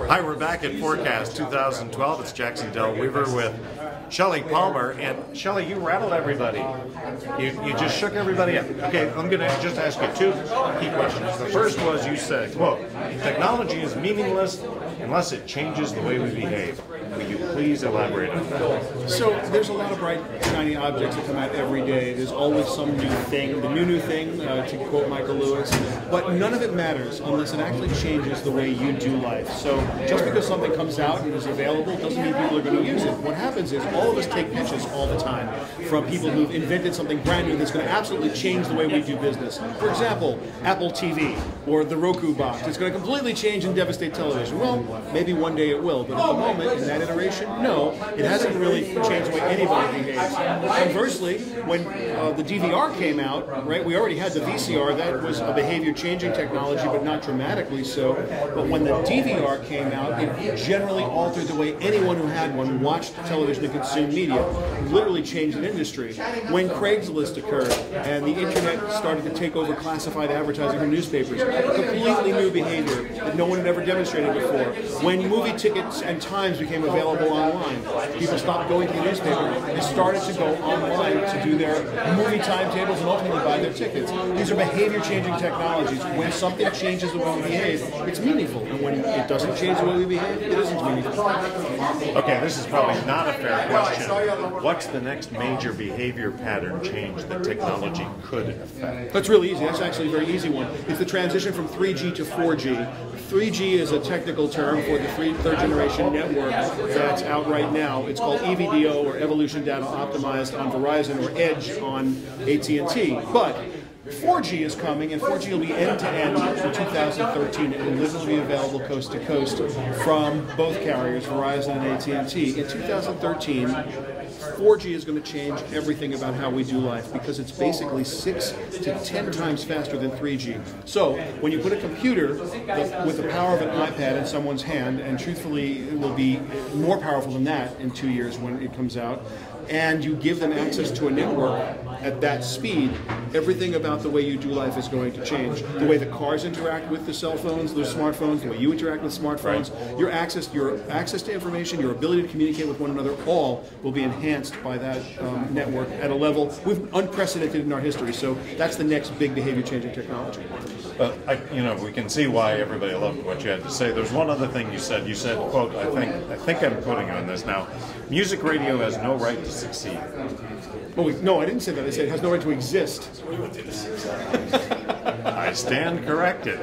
Hi, we're back at Forecast 2012. It's Jackson Del Weaver with Shelly Palmer. And Shelly, you rattled everybody. You just shook everybody up. Okay, I'm going to just ask you two key questions. The first was, you said, quote, technology is meaningless unless it changes the way we behave. Will you please elaborate on that? So there's a lot of bright, shiny objects that come out every day. There's always some new thing, the new thing, to quote Michael Lewis. But none of it matters unless it actually changes the way you do life. So just because something comes out and is available doesn't mean people are going to use it. What happens is all of us take pitches all the time from people who've invented something brand new that's going to absolutely change the way we do business. For example, Apple TV or the Roku box. It's going to completely change and devastate television. Well, maybe one day it will, but at the moment, in that iteration, no, it hasn't really changed the way anybody behaves. Conversely, when the DVR came out, right, we already had the VCR. That was a behavior-changing technology, but not dramatically so. But when the DVR came out, it generally altered the way anyone who had one watched television and consumed media. It literally changed the industry. When Craigslist occurred and the internet started to take over classified advertising for newspapers, completely new behavior that no one had ever demonstrated before. When movie tickets and times became available online, people stopped going to the newspaper. They started to go online to do their movie timetables and ultimately buy their tickets. These are behavior-changing technologies. When something changes the way we behave, it's meaningful. And when it doesn't change the way we behave, it isn't meaningful. Okay, this is probably not a fair question. What's the next major behavior pattern change that technology could affect? That's really easy. That's actually a very easy one. It's the transition from 3G to 4G. 3G is a technical term for the third generation network that's out right now. It's called EVDO, or Evolution Data Optimized, on Verizon, or Edge on AT&T. But 4G is coming, and 4G will be end-to-end in 2013. It will literally be available coast to coast from both carriers, Verizon and AT&T. In 2013, 4G is going to change everything about how we do life because it's basically 6 to 10 times faster than 3G. So when you put a computer with the power of an iPad in someone's hand, and truthfully it will be more powerful than that in 2 years when it comes out, and you give them access to a network at that speed, everything about the way you do life is going to change. The way the cars interact with the cell phones, the smartphones, the way you interact with smartphones, right. Your access to information, your ability to communicate with one another, all will be enhanced by that network at a level we've unprecedented in our history. So that's the next big behavior-changing technology. We can see why everybody loved what you had to say. There's one other thing you said. You said, quote, I think I'm quoting you on this now, music radio has no right to succeed. Oh, no, I didn't say that. I said it has no right to exist. I stand corrected.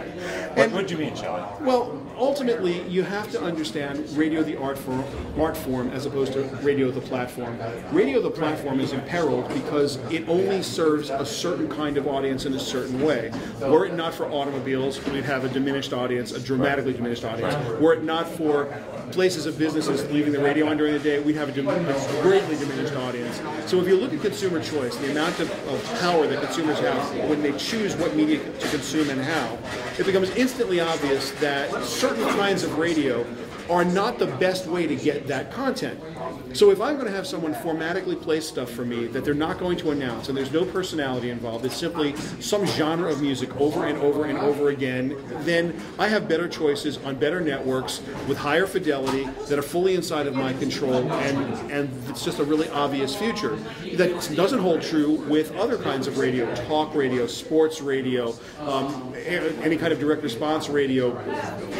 What do you mean, Shelly? Well, ultimately, you have to understand radio the art form as opposed to radio the platform. Radio the platform is imperiled because it only serves a certain kind of audience in a certain way. Were it not for automobiles, we'd have a diminished audience, a dramatically diminished audience. Were it not for places of businesses leaving the radio on during the day, we'd have a greatly diminished audience. So if you look at consumer choice, the amount of power that consumers have when they choose what media to consume and how, it becomes instantly obvious that certain kinds of radio are not the best way to get that content. So if I'm going to have someone formatically play stuff for me that they're not going to announce, and there's no personality involved, it's simply some genre of music over and over and over again, then I have better choices on better networks with higher fidelity that are fully inside of my control, and it's just a really obvious future. That doesn't hold true with other kinds of radio, talk radio, sports radio, any kind of direct response radio,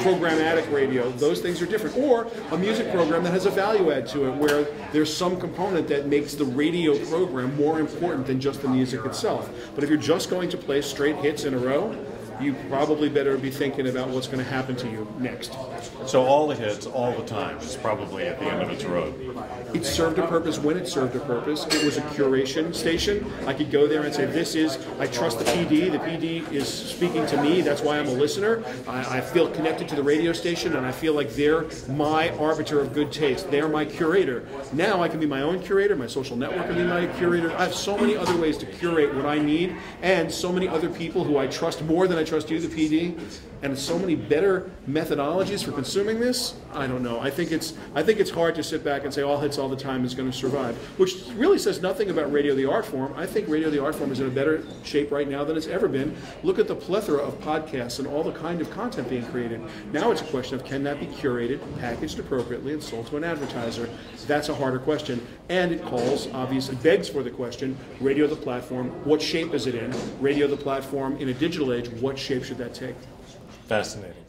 programmatic radio. Those things are different. Or a music program that has a value add to it where there's some component that makes the radio program more important than just the music itself. But if you're just going to play straight hits in a row, you probably better be thinking about what's going to happen to you next. So all the hits, all the time, is probably at the end of its road. It served a purpose when it served a purpose. It was a curation station. I could go there and say, I trust the PD. The PD is speaking to me. That's why I'm a listener. I feel connected to the radio station, and I feel like they're my arbiter of good taste. They're my curator. Now I can be my own curator. My social network can be my curator. I have so many other ways to curate what I need, and so many other people who I trust more than I trust you, the PD, and so many better methodologies for consuming this, I don't know. I think it's hard to sit back and say all hits all the time is going to survive, which really says nothing about radio the art form. I think radio the art form is in a better shape right now than it's ever been. Look at the plethora of podcasts and all the kind of content being created. Now it's a question of can that be curated, packaged appropriately, and sold to an advertiser? That's a harder question, and it obviously begs for the question, radio the platform, what shape is it in? Radio the platform in a digital age, what shape should that take? Fascinating.